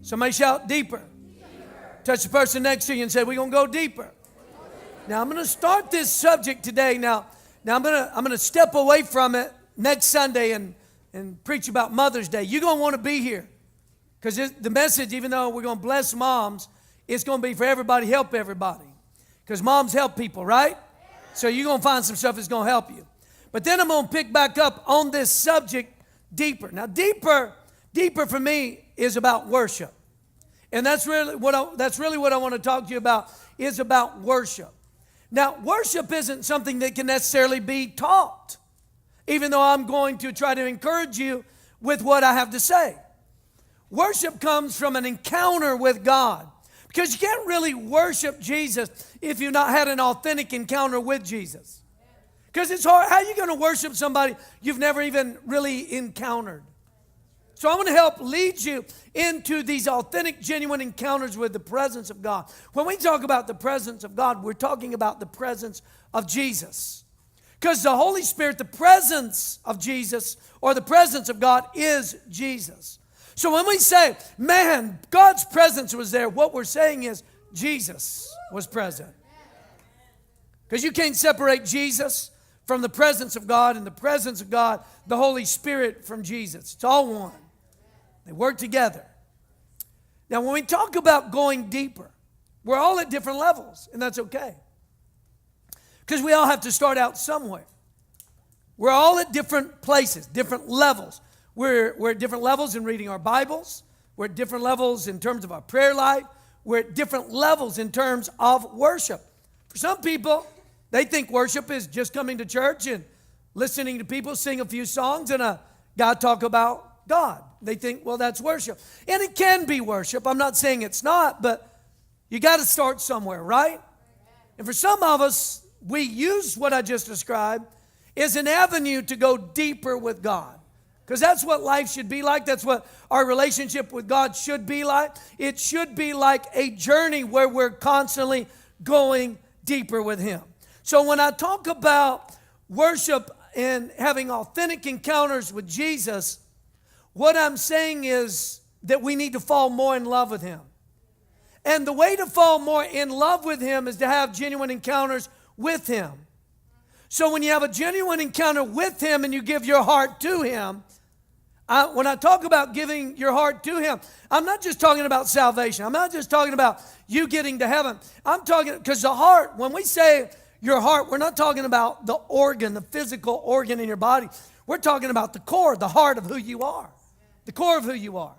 Somebody shout deeper. Touch the person next to you and say, we're going to go deeper. Now, I'm going to start this subject today. Now I'm going to step away from it next Sunday and preach about Mother's Day. You're going to want to be here because the message, even though we're going to bless moms, it's going to be for everybody, help everybody. Because moms help people, right? So you're going to find some stuff that's going to help you. But then I'm going to pick back up on this subject deeper. Now, deeper for me is about worship. And that's really what I want to talk to you about, is about worship. Now, worship isn't something that can necessarily be taught, even though I'm going to try to encourage you with what I have to say. Worship comes from an encounter with God, because you can't really worship Jesus if you've not had an authentic encounter with Jesus. Because it's hard. How are you going to worship somebody you've never even really encountered? So I want to help lead you into these authentic, genuine encounters with the presence of God. When we talk about the presence of God, we're talking about the presence of Jesus. Because the Holy Spirit, the presence of Jesus, or the presence of God, is Jesus. So when we say, man, God's presence was there, what we're saying is Jesus was present. Because you can't separate Jesus from the presence of God, and the presence of God, the Holy Spirit, from Jesus. It's all one. They work together. Now, when we talk about going deeper, we're all at different levels, and that's okay. Because we all have to start out somewhere. We're all at different places, different levels. We're at different levels in reading our Bibles. We're at different levels in terms of our prayer life. We're at different levels in terms of worship. For some people, they think worship is just coming to church and listening to people sing a few songs and God talk about God. They think, well, that's worship. And it can be worship. I'm not saying it's not, but you got to start somewhere, right? And for some of us, we use what I just described as an avenue to go deeper with God. Because that's what life should be like. That's what our relationship with God should be like. It should be like a journey where we're constantly going deeper with Him. So when I talk about worship and having authentic encounters with Jesus, what I'm saying is that we need to fall more in love with Him. And the way to fall more in love with Him is to have genuine encounters with Him. So when you have a genuine encounter with Him and you give your heart to Him, when I talk about giving your heart to Him, I'm not just talking about salvation. I'm not just talking about you getting to heaven. I'm talking, because the heart, when we say your heart, we're not talking about the organ, the physical organ in your body. We're talking about the core, the heart of who you are. The core of who you are.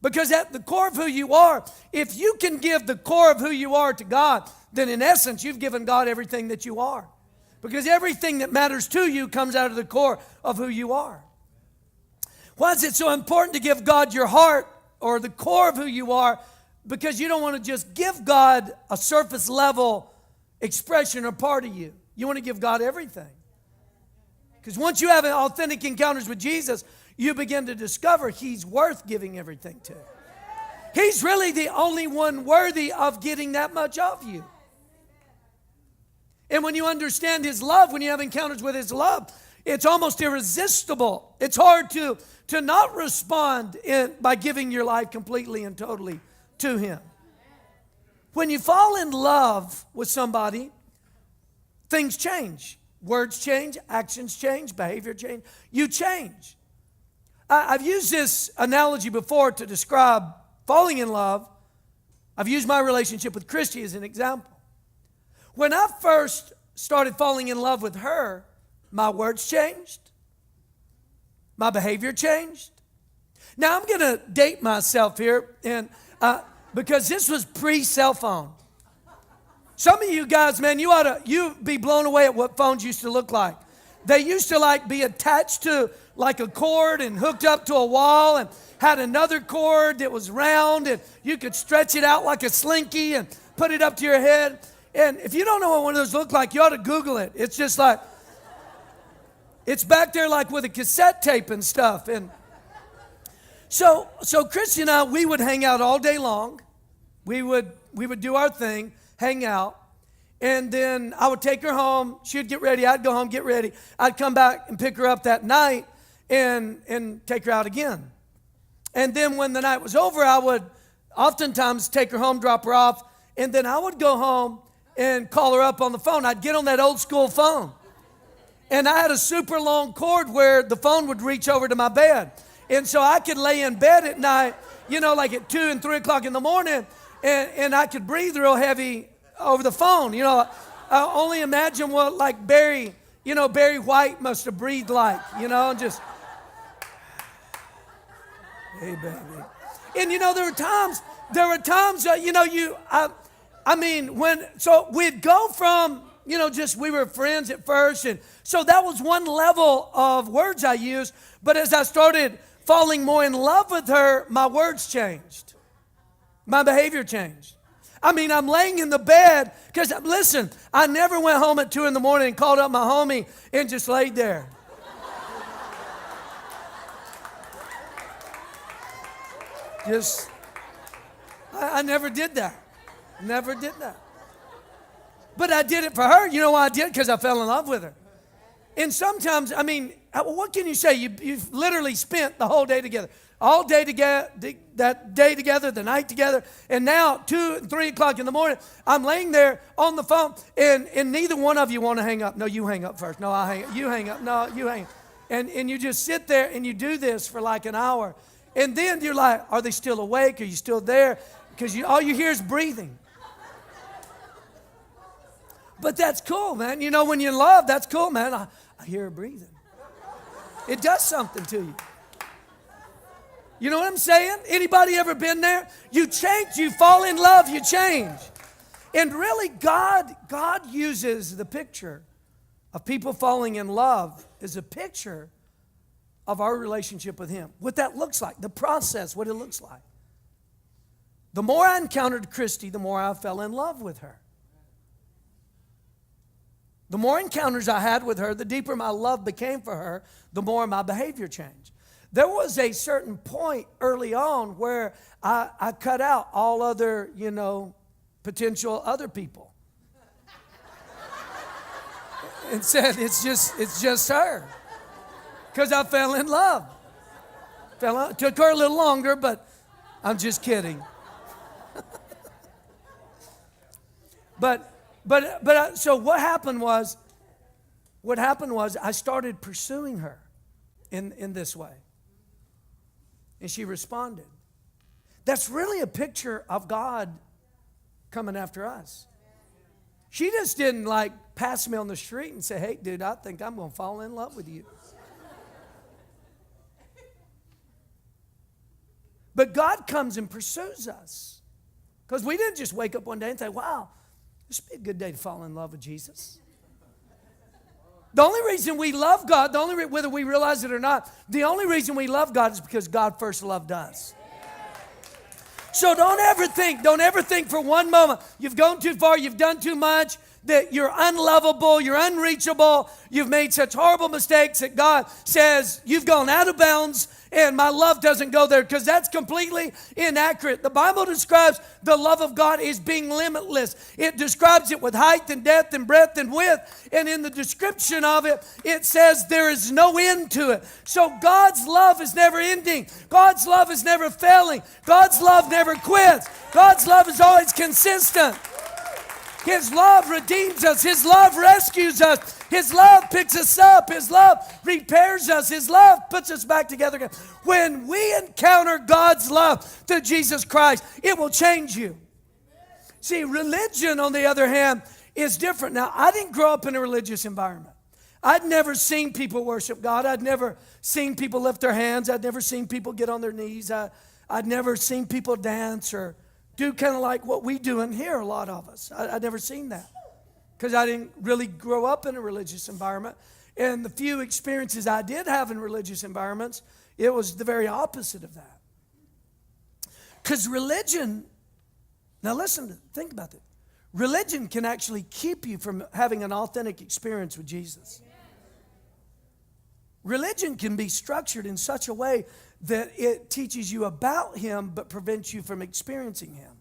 Because at the core of who you are, if you can give the core of who you are to God, then in essence, you've given God everything that you are. Because everything that matters to you comes out of the core of who you are. Why is it so important to give God your heart, or the core of who you are? Because you don't want to just give God a surface level expression or part of you. You want to give God everything. Because once you have authentic encounters with Jesus, you begin to discover He's worth giving everything to. He's really the only one worthy of getting that much of you. And when you understand His love, when you have encounters with His love, it's almost irresistible. It's hard to not respond by giving your life completely and totally to Him. When you fall in love with somebody, things change. Words change, actions change, behavior change. You change. I've used this analogy before to describe falling in love. I've used my relationship with Christy as an example. When I first started falling in love with her, my words changed. My behavior changed. Now, I'm going to date myself here, and because this was pre-cell phone. Some of you guys, man, you'd be blown away at what phones used to look like. They used to be attached to like a cord and hooked up to a wall and had another cord that was round, and you could stretch it out like a slinky and put it up to your head. And if you don't know what one of those look like, you ought to Google it. It's just like, it's back there like with a cassette tape and stuff. And so Christy and I, we would hang out all day long. We would do our thing, hang out. And then I would take her home. She'd get ready. I'd go home, get ready. I'd come back and pick her up that night and take her out again. And then when the night was over, I would oftentimes take her home, drop her off, and then I would go home and call her up on the phone. I'd get on that old school phone. And I had a super long cord where the phone would reach over to my bed. And so I could lay in bed at night, like at 2 and 3 o'clock in the morning, and I could breathe real heavy over the phone. I only imagine what like Barry White must have breathed like, just, hey, baby. And there were times, so we'd go from, we were friends at first. And so that was one level of words I used. But as I started falling more in love with her, my words changed. My behavior changed. I'm laying in the bed because, listen, I never went home at 2 in the morning and called up my homie and just laid there. I never did that. Never did that. But I did it for her. You know why I did it? Because I fell in love with her. And sometimes, what can you say? You've literally spent the whole day together. All day together, that day together, the night together. And now, 2 and 3 o'clock in the morning, I'm laying there on the phone, and neither one of you want to hang up. No, you hang up first. No, I hang up. You hang up. No, you hang up. And you just sit there and you do this for like an hour. And then you're like, are they still awake? Are you still there? Because all you hear is breathing. But that's cool, man. When you love, that's cool, man. I hear her breathing. It does something to you. You know what I'm saying? Anybody ever been there? You change, you fall in love, you change. And really, God uses the picture of people falling in love as a picture of our relationship with Him. What that looks like, the process, what it looks like. The more I encountered Christy, the more I fell in love with her. The more encounters I had with her, the deeper my love became for her, the more my behavior changed. There was a certain point early on where I cut out all other, potential other people. And said, it's just her. Because I fell in love. Took her a little longer, but I'm just kidding. So what happened was I started pursuing her in this way. And she responded. That's really a picture of God coming after us. She just didn't pass me on the street and say, hey, dude, I think I'm going to fall in love with you. But God comes and pursues us. Because we didn't just wake up one day and say, wow, this would be a good day to fall in love with Jesus. The only reason we love God, whether we realize it or not, the only reason we love God is because God first loved us. So don't ever think for one moment, you've gone too far, you've done too much, that you're unlovable, you're unreachable, you've made such horrible mistakes that God says you've gone out of bounds and my love doesn't go there, because that's completely inaccurate. The Bible describes the love of God as being limitless. It describes it with height and depth and breadth and width. And in the description of it, it says there is no end to it. So God's love is never ending. God's love is never failing. God's love never quits. God's love is always consistent. His love redeems us. His love rescues us. His love picks us up. His love repairs us. His love puts us back together again. When we encounter God's love through Jesus Christ, it will change you. See, religion, on the other hand, is different. Now, I didn't grow up in a religious environment. I'd never seen people worship God. I'd never seen people lift their hands. I'd never seen people get on their knees. I'd never seen people dance or do kind of like what we do in here, a lot of us. I'd never seen that because I didn't really grow up in a religious environment. And the few experiences I did have in religious environments, it was the very opposite of that. Because religion, now listen, think about this. Religion can actually keep you from having an authentic experience with Jesus. Religion can be structured in such a way that it teaches you about Him but prevents you from experiencing Him.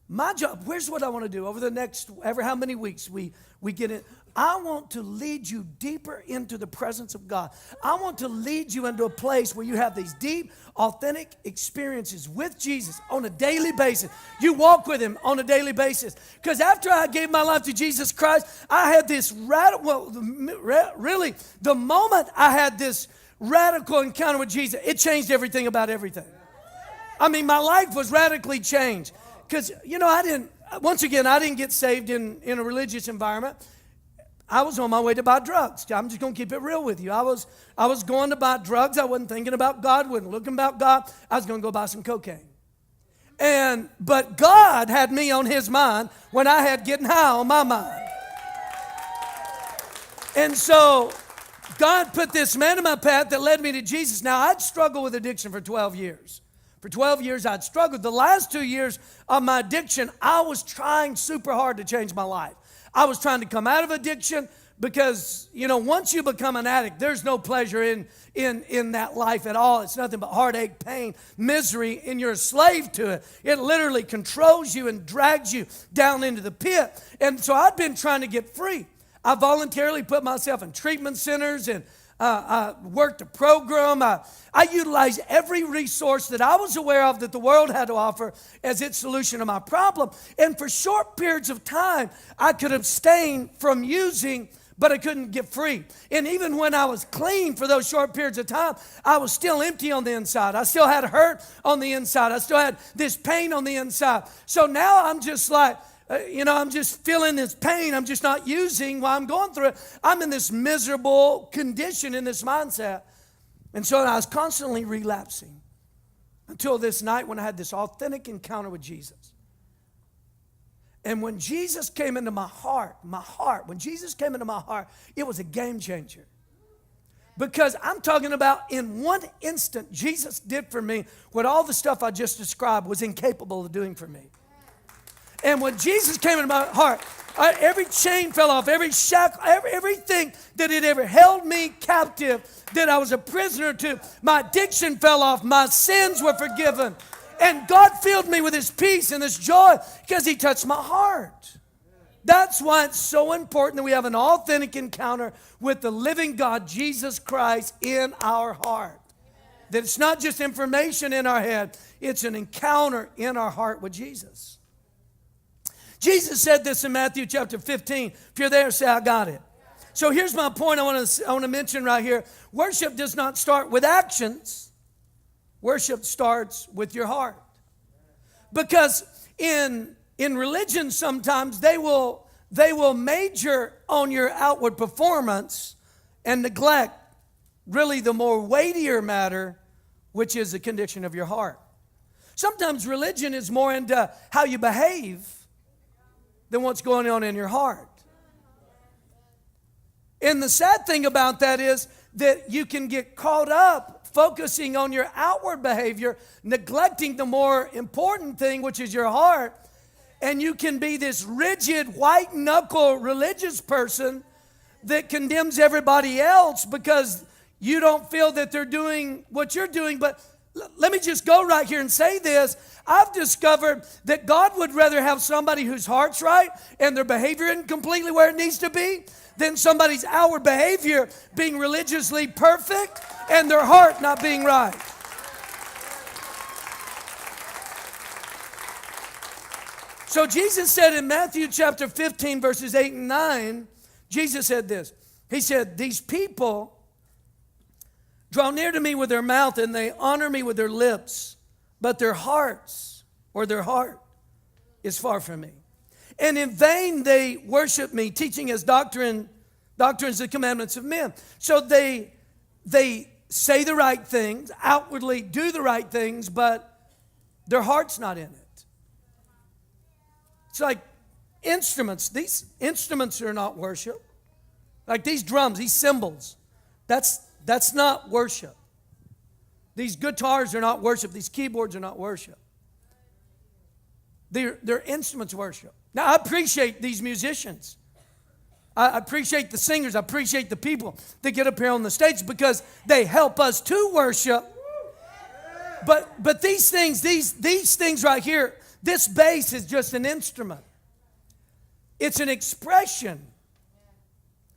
My job, here's what I want to do over the next, ever how many weeks we get in. I want to lead you deeper into the presence of God. I want to lead you into a place where you have these deep, authentic experiences with Jesus on a daily basis. You walk with Him on a daily basis. Because after I gave my life to Jesus Christ, I had this really, the moment I had this radical encounter with Jesus, it changed everything about everything. I mean, my life was radically changed. Because, I didn't get saved in a religious environment. I was on my way to buy drugs. I'm just going to keep it real with you. I was going to buy drugs. I wasn't thinking about God, wasn't looking about God. I was going to go buy some cocaine. But God had me on His mind when I had getting high on my mind. And so God put this man in my path that led me to Jesus. Now, I'd struggled with addiction for 12 years. For 12 years, I'd struggled. The last 2 years of my addiction, I was trying super hard to change my life. I was trying to come out of addiction because, once you become an addict, there's no pleasure in that life at all. It's nothing but heartache, pain, misery, and you're a slave to it. It literally controls you and drags you down into the pit. And so I'd been trying to get free. I voluntarily put myself in treatment centers and I worked a program. I utilized every resource that I was aware of that the world had to offer as its solution to my problem. And for short periods of time, I could abstain from using, but I couldn't get free. And even when I was clean for those short periods of time, I was still empty on the inside. I still had hurt on the inside. I still had this pain on the inside. So now I'm just like, I'm just feeling this pain. I'm just not using while I'm going through it. I'm in this miserable condition, in this mindset. And so I was constantly relapsing until this night when I had this authentic encounter with Jesus. And when Jesus came into my heart, when Jesus came into my heart, it was a game changer. Because I'm talking about in one instant, Jesus did for me what all the stuff I just described was incapable of doing for me. And when Jesus came into my heart, every chain fell off, every shackle, everything that had ever held me captive, that I was a prisoner to, my addiction fell off, my sins were forgiven. And God filled me with His peace and this joy because He touched my heart. That's why it's so important that we have an authentic encounter with the living God, Jesus Christ, in our heart. That it's not just information in our head, it's an encounter in our heart with Jesus. Jesus said this in Matthew chapter 15. If you're there, say, I got it. So here's my point I want to mention right here. Worship does not start with actions. Worship starts with your heart. Because in religion sometimes they will major on your outward performance and neglect really the more weightier matter, which is the condition of your heart. Sometimes religion is more into how you behave than what's going on in your heart. And the sad thing about that is that you can get caught up focusing on your outward behavior, neglecting the more important thing, which is your heart, and you can be this rigid, white-knuckle religious person that condemns everybody else because you don't feel that they're doing what you're doing. But let me just go right here and say this. I've discovered that God would rather have somebody whose heart's right and their behavior isn't completely where it needs to be than somebody's outward behavior being religiously perfect and their heart not being right. So Jesus said in Matthew chapter 15, verses 8 and 9, Jesus said this. He said, these people draw near to me with their mouth and they honor me with their lips, but their hearts, or their heart, is far from me. And in vain they worship me, teaching as doctrines the commandments of men. So they say the right things, outwardly do the right things, but their heart's not in it. It's like instruments. These instruments are not worship. Like these drums, these cymbals, that's not worship. These guitars are not worship. These keyboards are not worship. They're instruments of worship. Now, I appreciate these musicians. I appreciate the singers. I appreciate the people that get up here on the stage because they help us to worship. But these things right here, This bass is just an instrument. It's an expression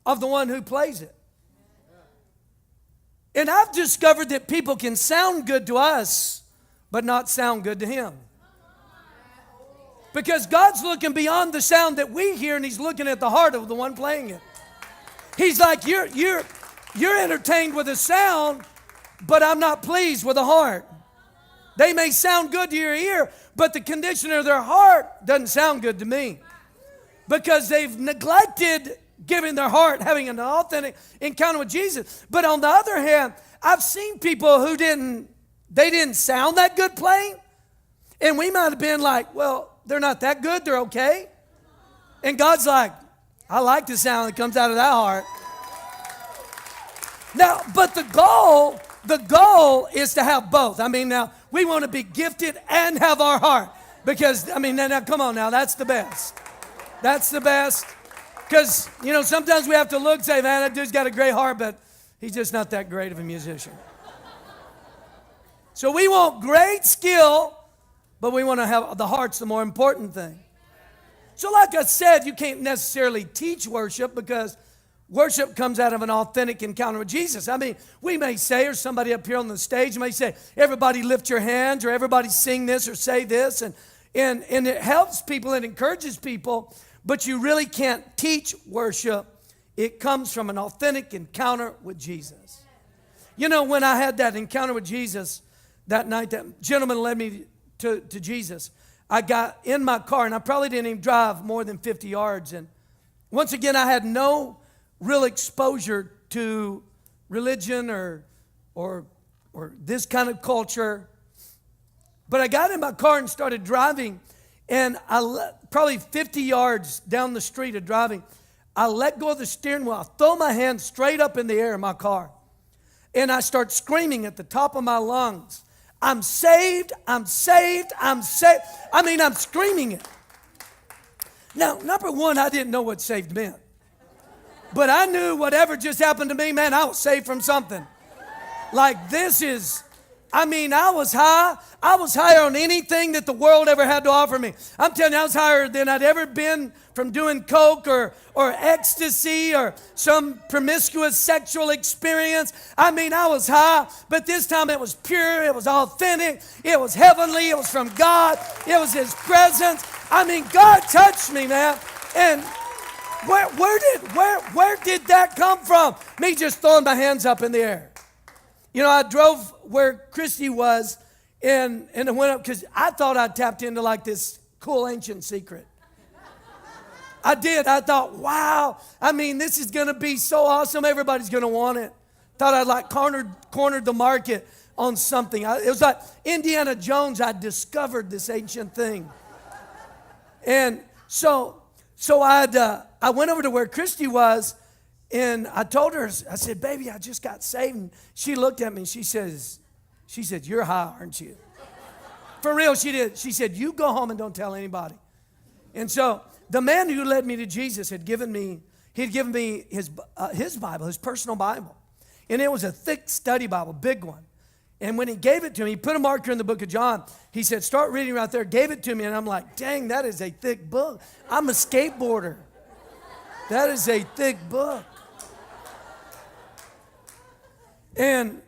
of the one who plays it. And I've discovered that people can sound good to us, but not sound good to Him. Because God's looking beyond the sound that we hear, and He's looking at the heart of the one playing it. He's like, you're entertained with a sound, but I'm not pleased with the heart. They may sound good to your ear, but the condition of their heart doesn't sound good to me. Because they've neglected giving their heart, having an authentic encounter with Jesus. But on the other hand, I've seen people who didn't sound that good playing. And we might have been like, well, they're not that good, they're okay. And God's like, I like the sound that comes out of that heart. Now, but the goal is to have both. I mean, now, we want to be gifted and have our heart. Because, I mean, now come on now, that's the best. That's the best. Because, sometimes we have to look and say, man, that dude's got a great heart, but he's just not that great of a musician. So we want great skill, but we want to have the heart's the more important thing. So like I said, you can't necessarily teach worship because worship comes out of an authentic encounter with Jesus. I mean, we may say, or somebody up here on the stage may say, everybody lift your hands, or everybody sing this or say this, and it helps people, it encourages people, but you really can't teach worship. It comes from an authentic encounter with Jesus. When I had that encounter with Jesus that night, that gentleman led me to Jesus. I got in my car, and I probably didn't even drive more than 50 yards. And once again, I had no real exposure to religion or this kind of culture. But I got in my car and started driving, and probably 50 yards down the street of driving, I let go of the steering wheel. I throw my hands straight up in the air in my car, and I start screaming at the top of my lungs, I'm saved, I'm saved, I'm saved. I mean, I'm screaming it. Now, number one, I didn't know what saved meant. But I knew whatever just happened to me, man, I was saved from something. Like I was high. I was higher on anything that the world ever had to offer me. I'm telling you, I was higher than I'd ever been from doing coke or ecstasy or some promiscuous sexual experience. I was high, but this time it was pure, it was authentic, it was heavenly, it was from God, it was His presence. God touched me, man. And where did that come from? Me just throwing my hands up in the air. I drove where Christy was, and I went up because I thought I'd tapped into like this cool ancient secret. I did. I thought, wow, this is going to be so awesome. Everybody's going to want it. Thought I'd like cornered the market on something. It was like Indiana Jones. I discovered this ancient thing. And so I went over to where Christy was, and I told her, I said, baby, I just got saved. And she looked at me and she said, you're high, aren't you? For real, she did. She said, you go home and don't tell anybody. And so the man who led me to Jesus had given me his Bible, his personal Bible. And it was a thick study Bible, big one. And when he gave it to me, he put a marker in the book of John. He said, start reading right there. Gave it to me, and I'm like, dang, that is a thick book. I'm a skateboarder. That is a thick book. And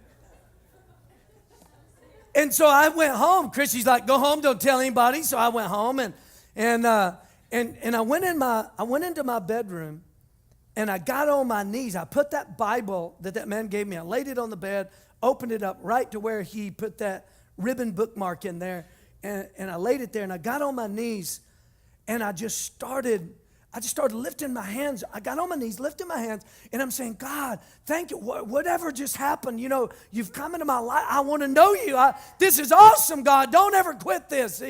so I went home. Chrissy's like, go home, don't tell anybody. So I went home, and I went into my bedroom, and I got on my knees. I put that Bible that man gave me, I laid it on the bed, opened it up right to where he put that ribbon bookmark in there, and I laid it there, and I got on my knees, and I just started lifting my hands. I got on my knees, lifting my hands, and I'm saying, God, thank you. Whatever just happened, you've come into my life. I want to know you. This is awesome, God. Don't ever quit this.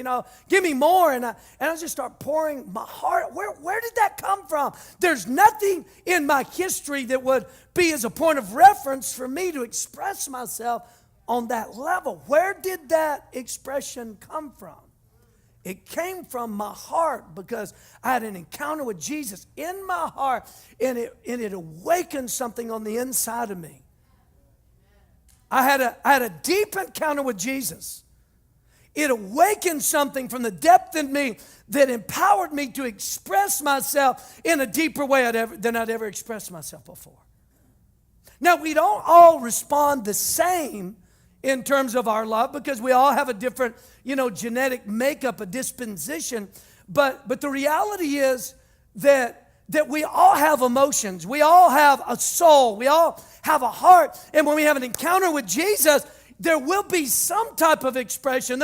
Give me more. And I just start pouring my heart. Where did that come from? There's nothing in my history that would be as a point of reference for me to express myself on that level. Where did that expression come from? It came from my heart because I had an encounter with Jesus in my heart, and it awakened something on the inside of me. I had a deep encounter with Jesus. it awakened something from the depth in me that empowered me to express myself in a deeper way than I'd ever expressed myself before. Now, we don't all respond the same in terms of our love because we all have a different, genetic makeup, a disposition. But the reality is that we all have emotions. We all have a soul. We all have a heart. And when we have an encounter with Jesus, there will be some type of expression.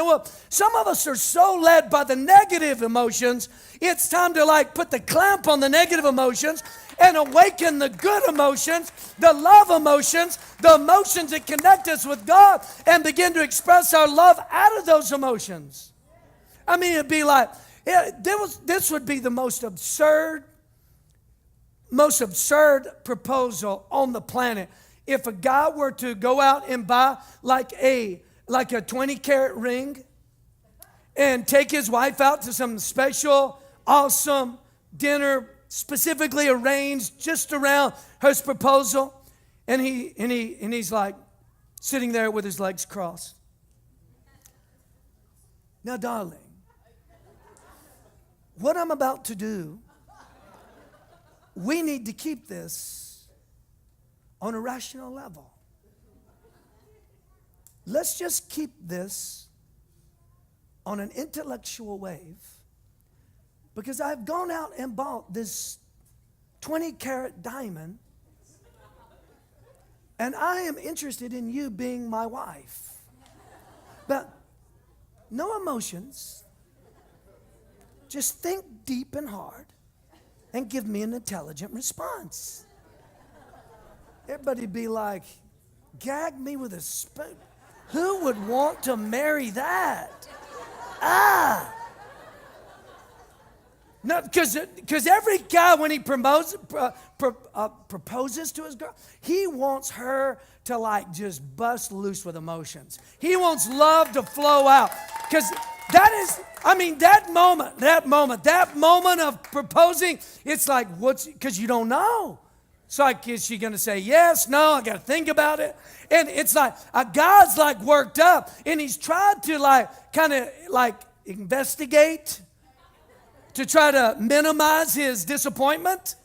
Some of us are so led by the negative emotions, it's time to put the clamp on the negative emotions and awaken the good emotions, the love emotions, the emotions that connect us with God, and begin to express our love out of those emotions. I mean, it'd be like, this would be the most absurd proposal on the planet. If a guy were to go out and buy like a 20-carat ring and take his wife out to some special, awesome dinner specifically arranged just around his proposal, and he's like sitting there with his legs crossed. Now, darling, what I'm about to do, we need to keep this on a rational level. Let's just keep this on an intellectual wave, because I've gone out and bought this 20-carat diamond, and I am interested in you being my wife. But no emotions. Just think deep and hard and give me an intelligent response. Everybody'd be like, gag me with a spoon. Who would want to marry that? No, because every guy, when he proposes to his girl, he wants her to just bust loose with emotions. He wants love to flow out. Because that moment of proposing, it's like, because you don't know. It's like, is she going to say yes? No, I got to think about it. And it's like, a guy's worked up, and he's tried to investigate to try to minimize his disappointment,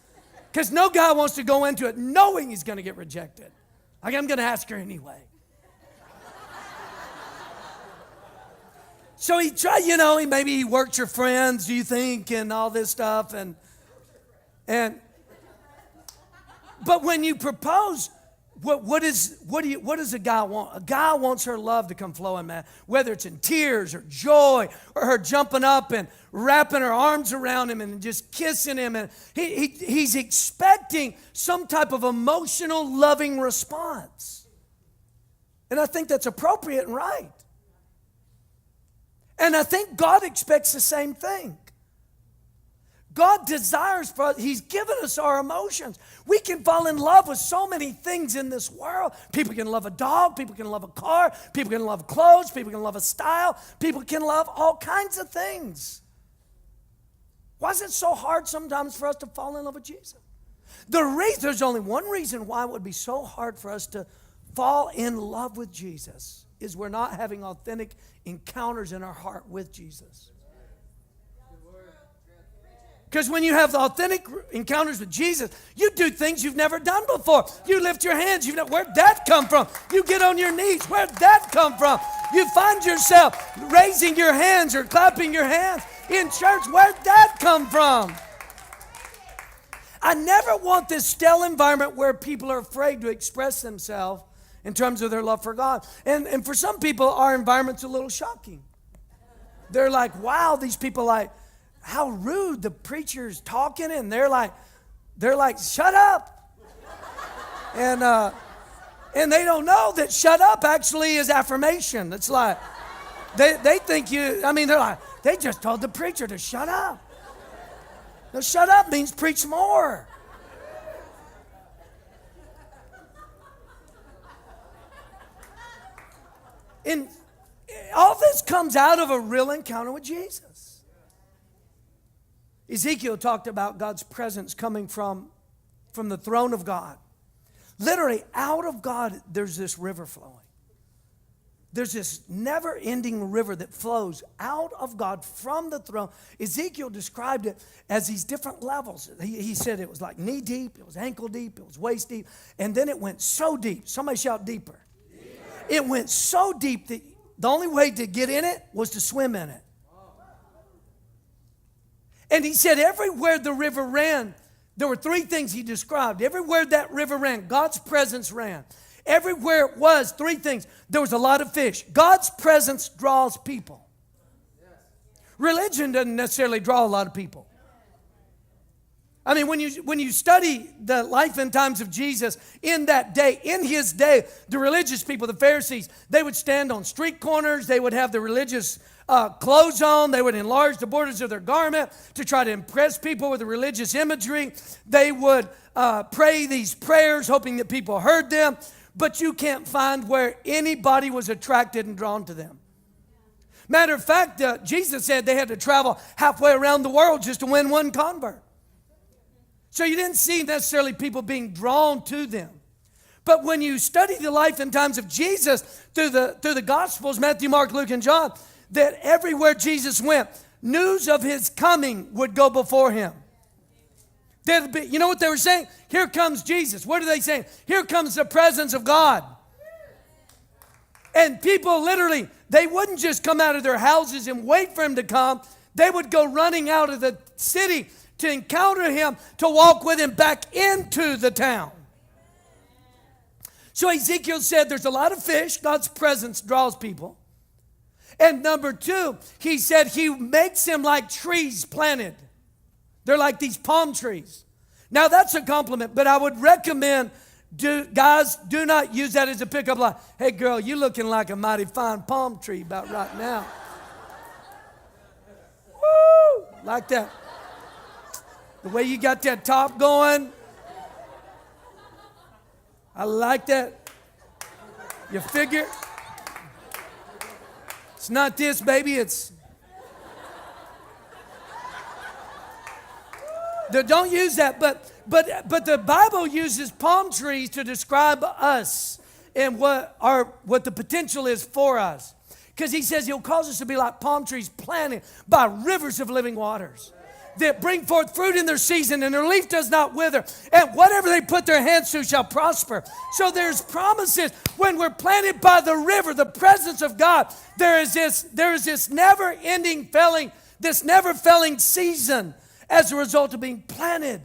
because no guy wants to go into it knowing he's going to get rejected. I'm going to ask her anyway. So he tried, maybe he worked your friends, do you think, and all this stuff, but when you propose, what does a guy want? A guy wants her love to come flowing, man. Whether it's in tears or joy or her jumping up and wrapping her arms around him and just kissing him. And he's expecting some type of emotional, loving response. And I think that's appropriate and right. And I think God expects the same thing. God desires for us. He's given us our emotions. We can fall in love with so many things in this world. People can love a dog. People can love a car. People can love clothes. People can love a style. People can love all kinds of things. Why is it so hard sometimes for us to fall in love with Jesus? There's only one reason why it would be so hard for us to fall in love with Jesus, is we're not having authentic encounters in our heart with Jesus. Because when you have the authentic encounters with Jesus, you do things you've never done before. You lift your hands. Where'd that come from? You get on your knees. Where'd that come from? You find yourself raising your hands or clapping your hands in church. Where'd that come from? I never want this stale environment where people are afraid to express themselves in terms of their love for God. And for some people, our environment's a little shocking. They're like, wow, these people how rude, the preacher's talking, and they're like, shut up. And they don't know that shut up actually is affirmation. It's like, they think they're like, they just told the preacher to shut up. No, shut up means preach more. And all this comes out of a real encounter with Jesus. Ezekiel talked about God's presence coming from the throne of God. Literally, out of God, there's this river flowing. there's this never-ending river that flows out of God from the throne. Ezekiel described it as these different levels. He said it was like knee deep, it was ankle deep, it was waist deep, and then it went so deep. Somebody shout deeper. It went so deep that the only way to get in it was to swim in it. And he said everywhere the river ran, there were three things he described. Everywhere that river ran, God's presence ran. Everywhere it was, three things. There was a lot of fish. God's presence draws people. Religion doesn't necessarily draw a lot of people. I mean, when you study the life and times of Jesus in that day, in his day, the religious people, the Pharisees, they would stand on street corners. They would have the religious clothes on. They would enlarge the borders of their garment to try to impress people with the religious imagery. They would pray these prayers, hoping that people heard them. But you can't find where anybody was attracted and drawn to them. Matter of fact, Jesus said they had to travel halfway around the world just to win one convert. So you didn't see necessarily people being drawn to them. But when you study the life and times of Jesus through the Gospels, Matthew, Mark, Luke, and John, that everywhere Jesus went, news of his coming would go before him. You know what they were saying? Here comes Jesus. What are they saying? Here comes the presence of God. And people literally, they wouldn't just come out of their houses and wait for him to come. They would go running out of the city to encounter him, to walk with him back into the town. So Ezekiel said there's a lot of fish. God's presence draws people. And number two, he said he makes them like trees planted. They're like these palm trees. Now that's a compliment, but I would recommend, guys, do not use that as a pickup line. Hey girl, you looking like a mighty fine palm tree about right now. Woo! Like that. The way you got that top going. I like that. You figure. It's not this, baby, it's... Don't use that, but the Bible uses palm trees to describe us and what the potential is for us. Because he says he'll cause us to be like palm trees planted by rivers of living waters that bring forth fruit in their season, and their leaf does not wither, and whatever they put their hands to shall prosper. So there's promises when we're planted by the river, the presence of God. There is this never-ending felling, this never-felling season as a result of being planted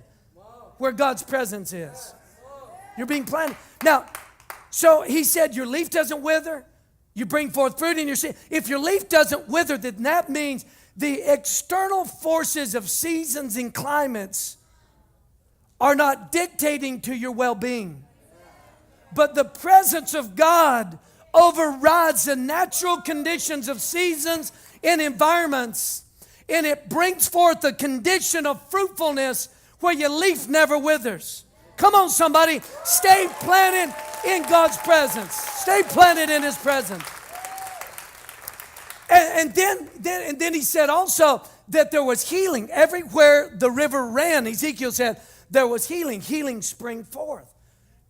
where God's presence is. You're being planted. Now, so he said your leaf doesn't wither. You bring forth fruit in your season. If your leaf doesn't wither, then that means the external forces of seasons and climates are not dictating to your well-being. But the presence of God overrides the natural conditions of seasons and environments. And it brings forth a condition of fruitfulness where your leaf never withers. Come on, somebody. Stay planted in God's presence. Stay planted in his presence. And then he said also that there was healing. Everywhere the river ran, Ezekiel said, there was healing. Healing spring forth.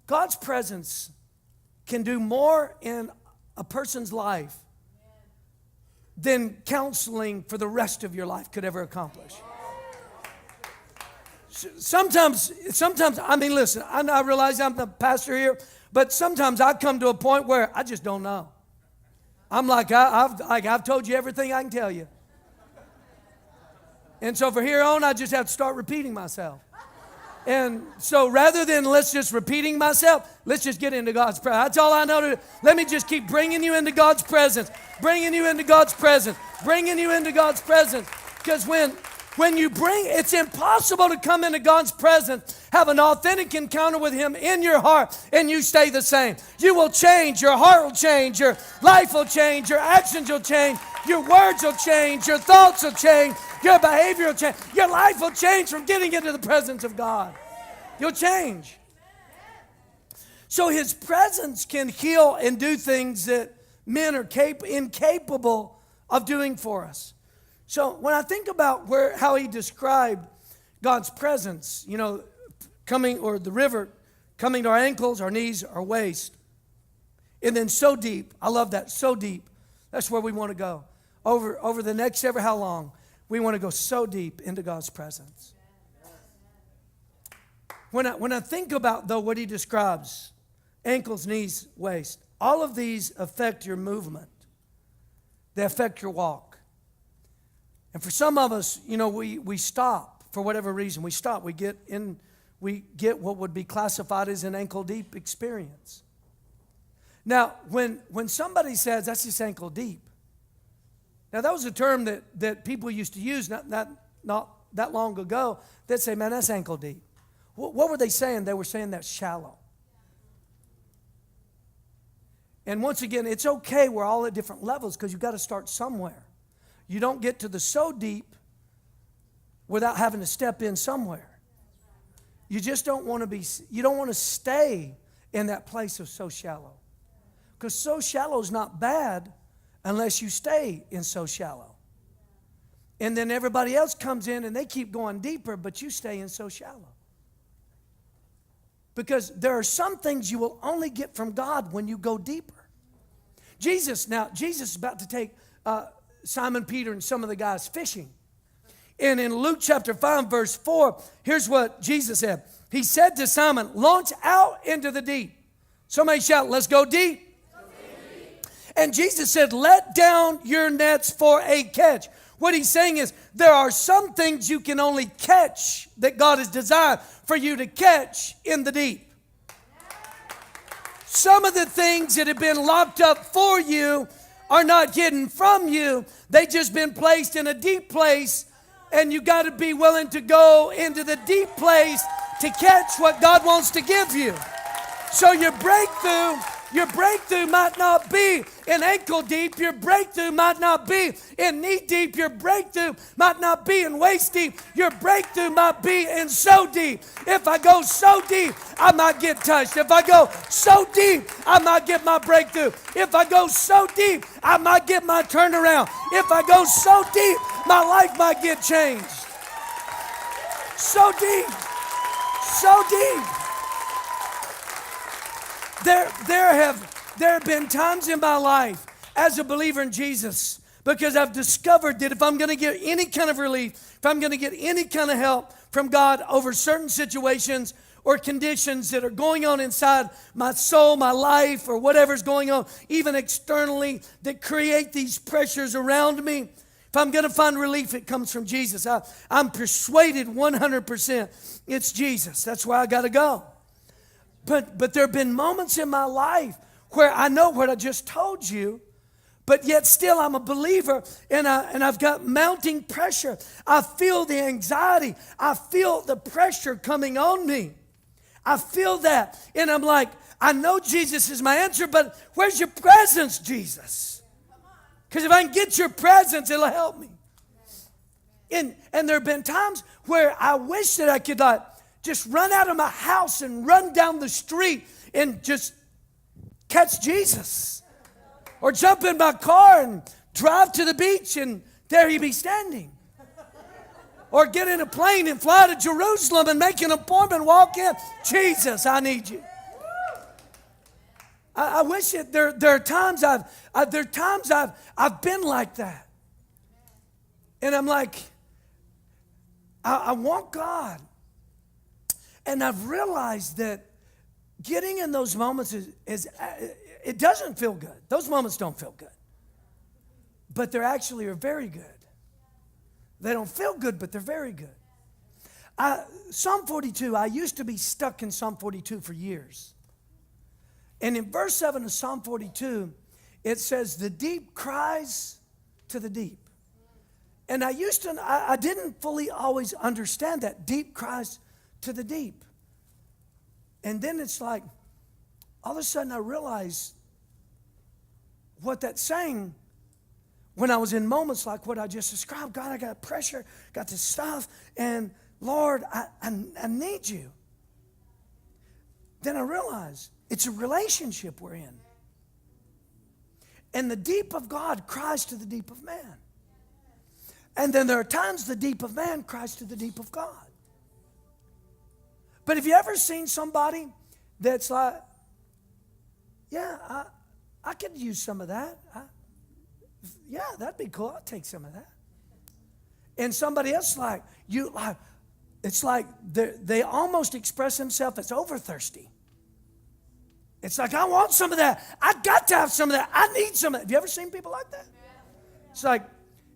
God's presence can do more in a person's life than counseling for the rest of your life could ever accomplish. Sometimes, I mean, listen, I realize I'm the pastor here, but sometimes I come to a point where I just don't know. I'm like, I've told you everything I can tell you. And so from here on, I just have to start repeating myself. And so rather than let's just repeating myself, let's just get into God's presence. That's all I know to do. Let me just keep bringing you into God's presence, bringing you into God's presence, bringing you into God's presence. Because when you bring, it's impossible to come into God's presence, have an authentic encounter with him in your heart, and you stay the same. You will change. Your heart will change. Your life will change. Your actions will change. Your words will change. Your thoughts will change. Your behavior will change. Your life will change from getting into the presence of God. You'll change. So his presence can heal and do things that men are incapable of doing for us. So when I think about how he described God's presence, coming, or the river coming to our ankles, our knees, our waist, And then so deep. I love that. So deep. That's where we want to go. Over the next ever how long, we want to go so deep into God's presence. When I think about, though, what he describes, ankles, knees, waist, all of these affect your movement. They affect your walk. And for some of us, we stop for whatever reason. We stop. We get what would be classified as an ankle deep experience. Now, when somebody says, that's just ankle deep. Now, that was a term that people used to use not that long ago. They'd say, man, that's ankle deep. What were they saying? They were saying that's shallow. And once again, it's okay. We're all at different levels because you've got to start somewhere. You don't get to the so deep without having to step in somewhere. You just don't want to stay in that place of so shallow. Because so shallow is not bad unless you stay in so shallow. And then everybody else comes in and they keep going deeper, but you stay in so shallow. Because there are some things you will only get from God when you go deeper. Jesus is about to take Simon Peter and some of the guys fishing. And in Luke chapter 5, verse 4, here's what Jesus said. He said to Simon, launch out into the deep. Somebody shout, let's go deep. And Jesus said, let down your nets for a catch. What he's saying is there are some things you can only catch that God has designed for you to catch in the deep. Some of the things that have been locked up for you are not hidden from you. They've just been placed in a deep place, and you got to be willing to go into the deep place to catch what God wants to give you. So your breakthrough might not be in ankle deep. Your breakthrough might not be in knee deep. Your breakthrough might not be in waist deep. Your breakthrough might be in so deep. If I go so deep, I might get touched. If I go so deep, I might get my breakthrough. If I go so deep, I might get my turnaround. If I go so deep, my life might get changed. So deep. So deep. There have been times in my life as a believer in Jesus, because I've discovered that if I'm going to get any kind of relief, if I'm going to get any kind of help from God over certain situations or conditions that are going on inside my soul, my life, or whatever's going on, even externally, that create these pressures around me, if I'm going to find relief, it comes from Jesus. I'm persuaded 100% it's Jesus. That's where I got to go. But there have been moments in my life where I know what I just told you, but yet still I'm a believer, and I've got mounting pressure. I feel the anxiety. I feel the pressure coming on me. I feel that, and I'm like, I know Jesus is my answer, but where's your presence, Jesus? Because if I can get your presence, it'll help me. And there have been times where I wish that I could just run out of my house and run down the street and just catch Jesus. Or jump in my car and drive to the beach and there he be standing. Or get in a plane and fly to Jerusalem and make an appointment, walk in. Jesus, I need you. I wish that there are times I've been like that. And I'm like, I want God. And I've realized that getting in those moments is it doesn't feel good. Those moments don't feel good. But they actually are very good. They don't feel good, but they're very good. Psalm 42, I used to be stuck in Psalm 42 for years. And in verse 7 of Psalm 42, it says, the deep cries to the deep. And I didn't fully always understand that. Deep cries to the deep. And then it's like, all of a sudden I realized what that's saying when I was in moments like what I just described. God, I got pressure, got this stuff, and Lord, I need you. Then I realized it's a relationship we're in. And the deep of God cries to the deep of man. And then there are times the deep of man cries to the deep of God. But have you ever seen somebody that's like, yeah, I could use some of that. Yeah, that'd be cool. I'll take some of that. And somebody else it's like they almost express themselves as over thirsty. It's like, I want some of that. I got to have some of that. I need some of that. Have you ever seen people like that? It's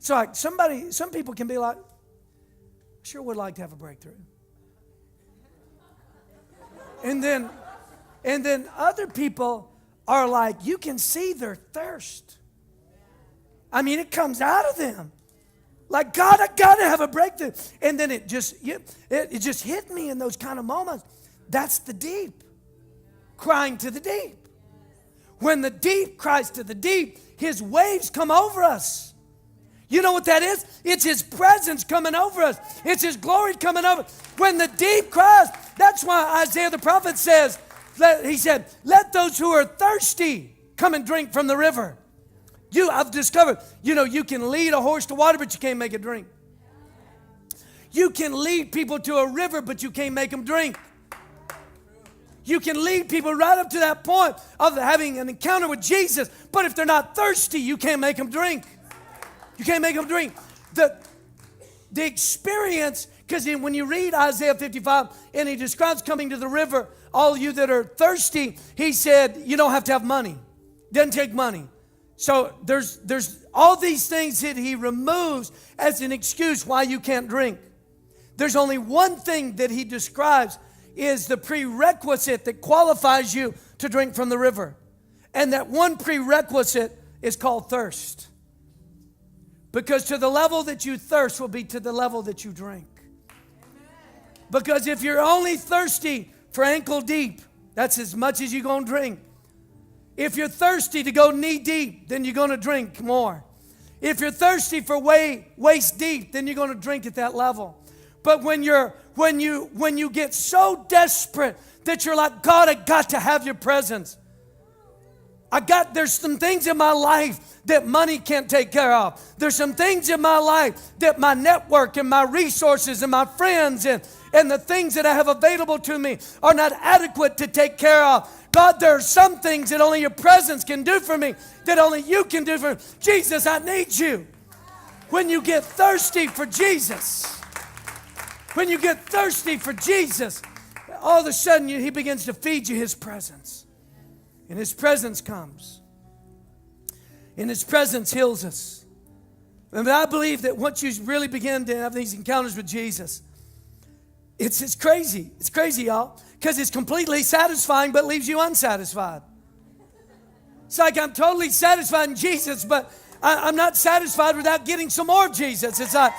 like some people can be like, I sure would like to have a breakthrough. And then other people are like, you can see their thirst. I mean, it comes out of them. Like, God, I got to have a breakthrough. And then it just hit me in those kind of moments. That's the deep crying to the deep. When the deep cries to the deep, his waves come over us. You know what that is? It's his presence coming over us. It's his glory coming over. When the deep cries, that's why Isaiah the prophet says, he said, let those who are thirsty come and drink from the river. I've discovered, you can lead a horse to water, but you can't make it drink. You can lead people to a river, but you can't make them drink. You can lead people right up to that point of having an encounter with Jesus, but if they're not thirsty, you can't make them drink. You can't make them drink. The experience, because when you read Isaiah 55, and he describes coming to the river, all you that are thirsty, he said, you don't have to have money. Doesn't take money. So there's all these things that he removes as an excuse why you can't drink. There's only one thing that he describes is the prerequisite that qualifies you to drink from the river. And that one prerequisite is called thirst. Because to the level that you thirst will be to the level that you drink. Because if you're only thirsty for ankle deep, that's as much as you're going to drink. If you're thirsty to go knee deep, then you're going to drink more. If you're thirsty for waist deep, then you're going to drink at that level. But when you get so desperate that you're like, God, I got to have your presence. There's some things in my life that money can't take care of. There's some things in my life that my network and my resources and my friends and the things that I have available to me are not adequate to take care of. God, there are some things that only your presence can do for me, that only you can do for me. Jesus, I need you. When you get thirsty for Jesus, all of a sudden he begins to feed you his presence. And his presence comes. And his presence heals us. And I believe that once you really begin to have these encounters with Jesus, it's crazy. It's crazy, y'all. Because it's completely satisfying but leaves you unsatisfied. It's like I'm totally satisfied in Jesus, but I'm not satisfied without getting some more of Jesus. It's like,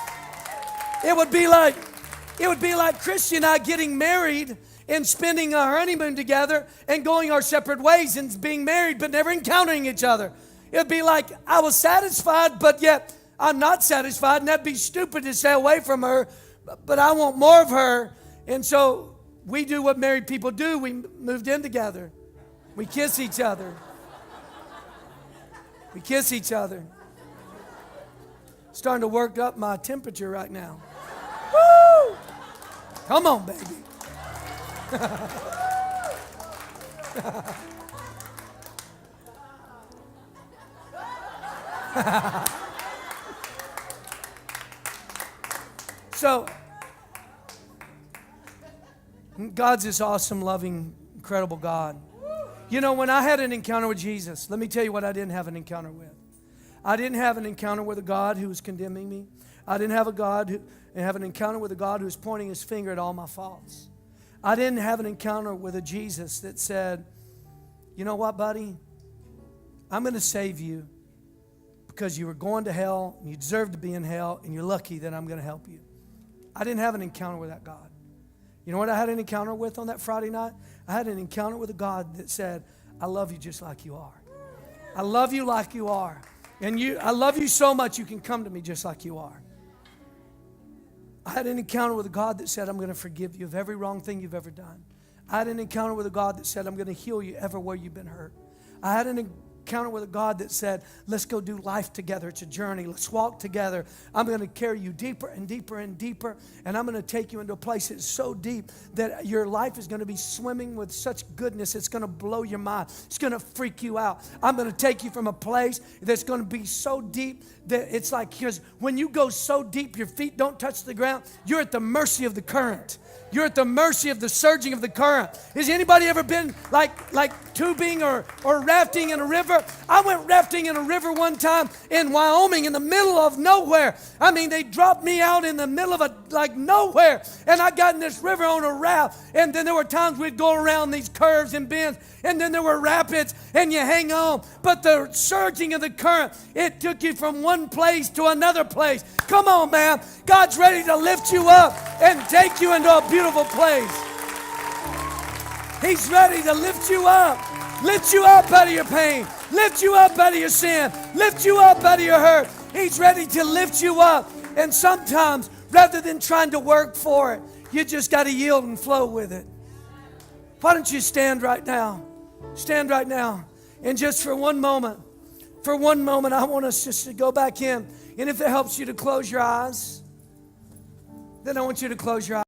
it would be like Christy and I getting married and spending our honeymoon together and going our separate ways and being married but never encountering each other. It would be like I was satisfied, but yet I'm not satisfied, and that'd be stupid to stay away from her, but I want more of her. And so we do what married people do. We moved in together. We kiss each other. We kiss each other. Starting to work up my temperature right now. Woo! Come on, baby. So, God's this awesome, loving, incredible God. You know, when I had an encounter with Jesus, let me tell you what I didn't have an encounter with. I didn't have an encounter with a God who was condemning me. I didn't have an encounter with a God who was pointing his finger at all my faults. I didn't have an encounter with a Jesus that said, you know what, buddy? I'm going to save you because you were going to hell and you deserve to be in hell and you're lucky that I'm going to help you. I didn't have an encounter with that God. You know what I had an encounter with on that Friday night? I had an encounter with a God that said, I love you just like you are. I love you like you are. And I love you so much you can come to me just like you are. I had an encounter with a God that said, I'm going to forgive you of every wrong thing you've ever done. I had an encounter with a God that said, I'm going to heal you everywhere you've been hurt. I had an encounter with a God that said, let's go do life together. It's a journey. Let's walk together. I'm going to carry you deeper and deeper and deeper, and I'm going to take you into a place that's so deep that your life is going to be swimming with such goodness. It's going to blow your mind. It's going to freak you out. I'm going to take you from a place that's going to be so deep that it's like, because when you go so deep, your feet don't touch the ground, you're at the mercy of the current. You're at the mercy of the surging of the current. Has anybody ever been like tubing or rafting in a river? I went rafting in a river one time in Wyoming in the middle of nowhere. I mean, they dropped me out in the middle of nowhere. And I got in this river on a raft. And then there were times we'd go around these curves and bends. And then there were rapids and you hang on. But the surging of the current, it took you from one place to another place. Come on, man. God's ready to lift you up and take you into a beautiful place. He's ready to lift you up out of your pain, lift you up out of your sin, lift you up out of your hurt. He's ready to lift you up. And sometimes, rather than trying to work for it, you just got to yield and flow with it. Why don't you stand right now? Stand right now. And just for one moment, I want us just to go back in. And if it helps you to close your eyes, then I want you to close your eyes.